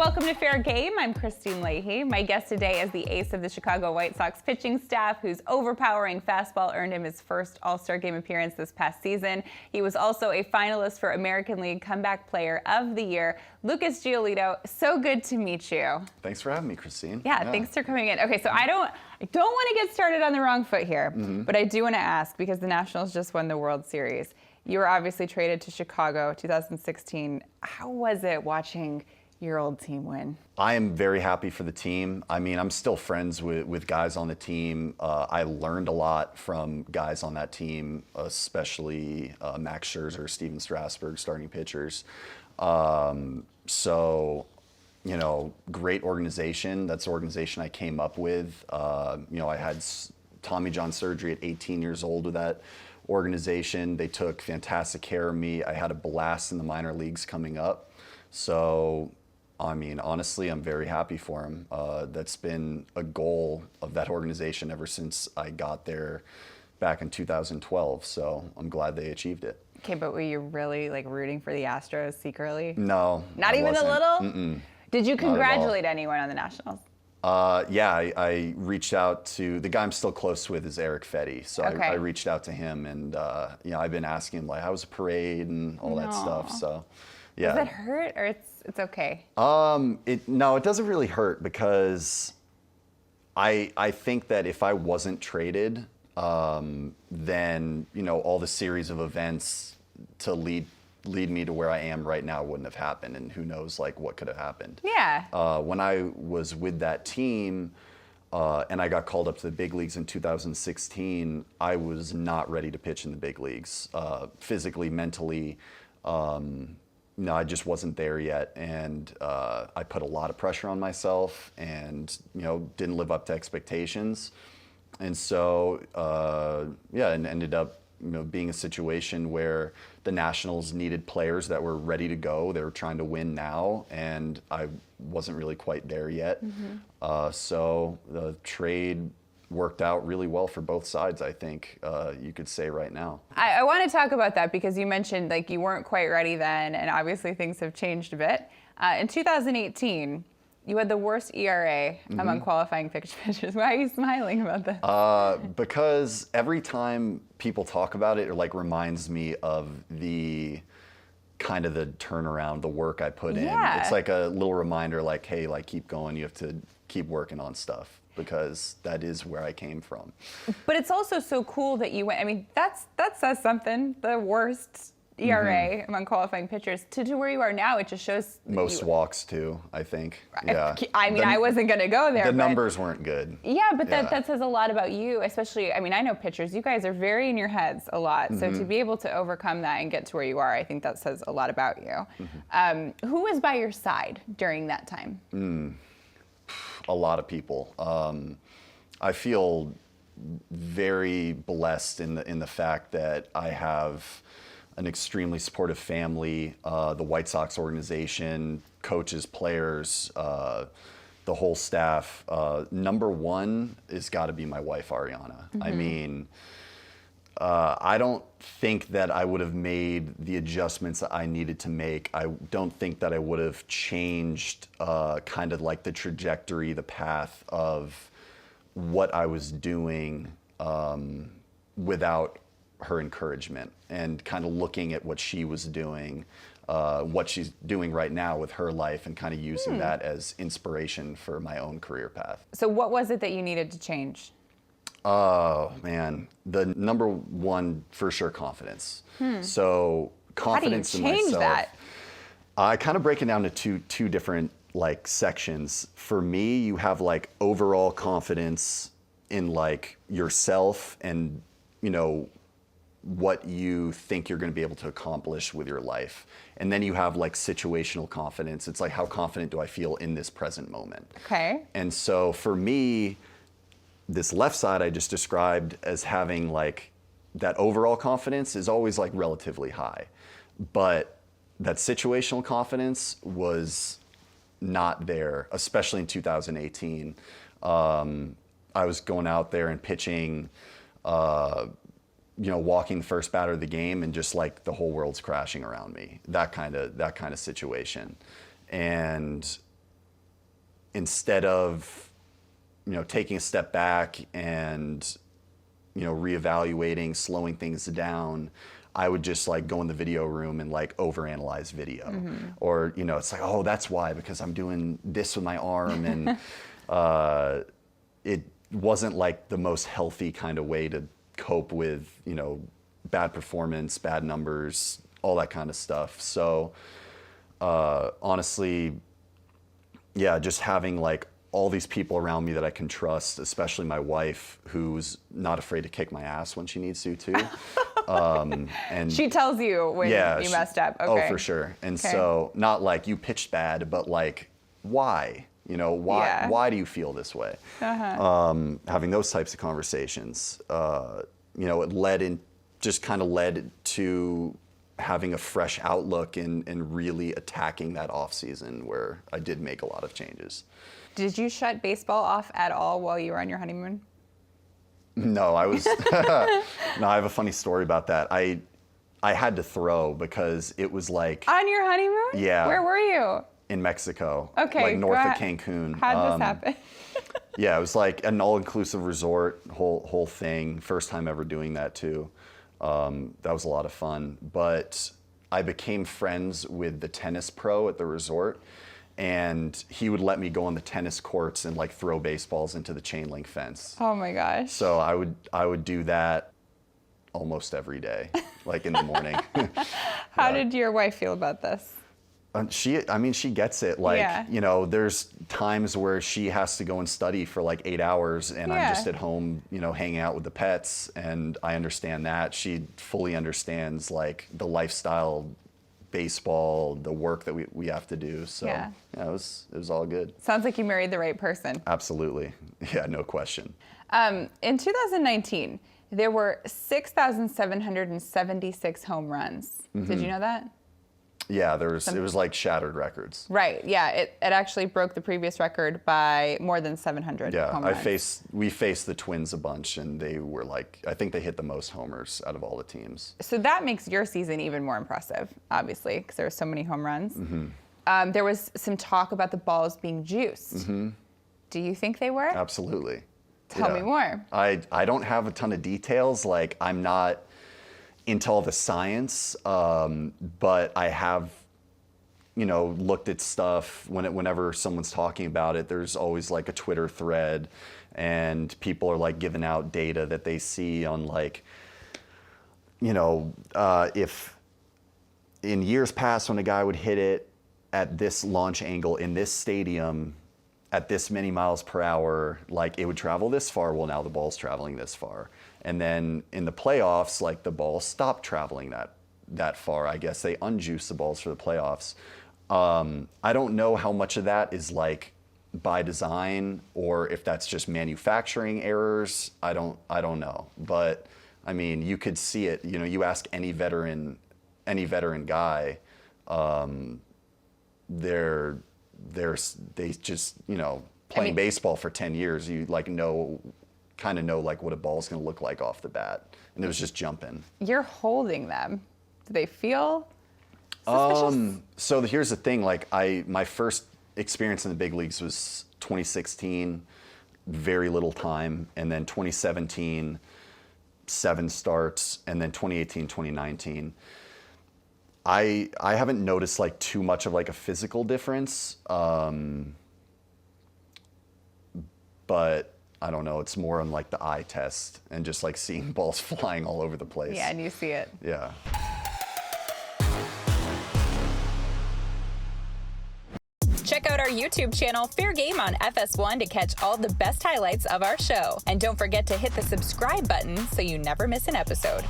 Welcome to Fair Game. I'm Kristine Leahy. My guest today is the ace of the Chicago White Sox pitching staff, whose overpowering fastball earned him his first All-Star Game appearance this past season. He was also a finalist for American League Comeback Player of the Year. Lucas Giolito, so good to meet you. Thanks for having me, Kristine. Yeah, thanks for coming in. Okay, so I don't want to get started on the wrong foot here, but I do want to ask, because the Nationals just won the World Series. You were obviously traded to Chicago 2016. How was it watching your old team win? I am very happy for the team. I mean, I'm still friends with guys on the team. I learned a lot from guys on that team, especially Max Scherzer, Steven Strasburg, starting pitchers. So, you know, great organization. That's the organization I came up with. You know, I had Tommy John surgery at 18 years old with that organization. They took fantastic care of me. I had a blast in the minor leagues coming up. So, I mean, honestly, I'm very happy for him. That's been a goal of that organization ever since I got there back in 2012. So I'm glad they achieved it. Okay, but were you really like rooting for the Astros secretly? No. Not even a little? Mm-mm. Did you congratulate anyone on the Nationals? Yeah, I reached out to, the guy I'm still close with is Eric Fetty. So Okay. I reached out to him and, you know, I've been asking him like, how was the parade and all that stuff. So, yeah. Does it hurt or it's okay? No, it doesn't really hurt because I think that if I wasn't traded, then, you know, all the series of events to lead me to where I am right now wouldn't have happened, and who knows like what could have happened. Yeah. When I was with that team and I got called up to the big leagues in 2016, I was not ready to pitch in the big leagues, physically, mentally. No, I just wasn't there yet, and I put a lot of pressure on myself, and you know, didn't live up to expectations, and so yeah, and ended up, you know, being a situation where the Nationals needed players that were ready to go. They were trying to win now, and I wasn't really quite there yet. So the trade worked out really well for both sides, I think you could say right now. I want to talk about that because you mentioned like you weren't quite ready then, and obviously things have changed a bit. In 2018, you had the worst ERA among qualifying pitchers. Why are you smiling about this? Because every time people talk about it, it like reminds me of the kind of the turnaround, the work I put in. It's like a little reminder like, hey, like keep going, you have to keep working on stuff, because that is where I came from. But it's also so cool that you went, I mean, that says something, the worst ERA among qualifying pitchers, to where you are now. It just shows most walks too, I think. Yeah. I mean, I wasn't going to go there. The numbers weren't good. Yeah, but that says a lot about you, especially, I mean, I know pitchers, you guys are very in your heads a lot. So to be able to overcome that and get to where you are, I think that says a lot about you. Who was by your side during that time? A lot of people. I feel very blessed in the fact that I have an extremely supportive family, the White Sox organization, coaches, players, the whole staff. Number one has got to be my wife, Ariana. I mean, I don't think that I would have made the adjustments that I needed to make. I don't think that I would have changed kind of like the trajectory, the path of what I was doing without her encouragement, and kind of looking at what she was doing, what she's doing right now with her life, and kind of using that as inspiration for my own career path. So what was it that you needed to change? Oh, man. The number one, for sure, confidence. So confidence in myself. How do you change that? I kind of break it down to two different like sections. For me, you have like overall confidence in like yourself and, you know, what you think you're going to be able to accomplish with your life. And then you have like situational confidence. It's like, how confident do I feel in this present moment? Okay. And so for me, this left side I just described as having like that overall confidence is always like relatively high, but that situational confidence was not there, especially in 2018. I was going out there and pitching, you know, walking the first batter of the game, and just like the whole world's crashing around me. That kind of situation. And instead of, taking a step back and, reevaluating, slowing things down, I would just like go in the video room and like overanalyze video. Or, it's like, oh, that's why, because I'm doing this with my arm. And it wasn't like the most healthy kind of way to cope with, bad performance, bad numbers, all that kind of stuff. So honestly, yeah, just having like all these people around me that I can trust, especially my wife, who's not afraid to kick my ass when she needs to too. And she tells you when you messed up. Okay. Oh, for sure. And so not like you pitched bad, but like, why? Why do you feel this way? Having those types of conversations, it just kind of led to having a fresh outlook and really attacking that off season where I did make a lot of changes. Did you shut baseball off at all while you were on your honeymoon? No, I was. No, I have a funny story about that. I had to throw because it was like. On your honeymoon? Yeah. Where were you? In Mexico. Okay. Like north of Cancun. How did this happen? Yeah, it was like an all-inclusive resort, whole thing. First time ever doing that too. That was a lot of fun. But I became friends with the tennis pro at the resort, and he would let me go on the tennis courts and like throw baseballs into the chain link fence. Oh my gosh. So I would do that almost every day, like in the morning. How did your wife feel about this? She gets it. Like, there's times where she has to go and study for like 8 hours and I'm just at home, hanging out with the pets. And I understand that. She fully understands like the lifestyle, baseball, the work that we have to do. So it was all good. Sounds like you married the right person. Absolutely. Yeah, no question. In 2019, there were 6,776 home runs. Did you know that? Yeah, it was like shattered records. Right. Yeah, it actually broke the previous record by more than 700 home runs. We faced the Twins a bunch, and they were like, I think they hit the most homers out of all the teams. So that makes your season even more impressive, obviously, because there were so many home runs. There was some talk about the balls being juiced. Do you think they were? Absolutely. Tell me more. I don't have a ton of details. Like, I'm not into all the science, but I have, looked at stuff whenever someone's talking about it. There's always like a Twitter thread, and people are like giving out data that they see on like, if in years past when a guy would hit it at this launch angle in this stadium at this many miles per hour, like it would travel this far. Well, now the ball's traveling this far. And then in the playoffs, like the ball stopped traveling that far. I guess they unjuiced the balls for the playoffs. I don't know how much of that is like by design or if that's just manufacturing errors. I don't know. But I mean, you could see it. You ask any veteran guy, they just playing baseball for 10 years. You like kind of know like what a ball's going to look like off the bat, and it was just jumping. You're holding them. Do they feel suspicious? So here's the thing. Like my first experience in the big leagues was 2016, very little time, and then 2017, 7 starts, and then 2018, 2019. I haven't noticed like too much of like a physical difference, but I don't know. It's more on like the eye test and just like seeing balls flying all over the place. Yeah, and you see it. Yeah. Check out our YouTube channel, FairGame on FS1 to catch all the best highlights of our show. And don't forget to hit the subscribe button so you never miss an episode.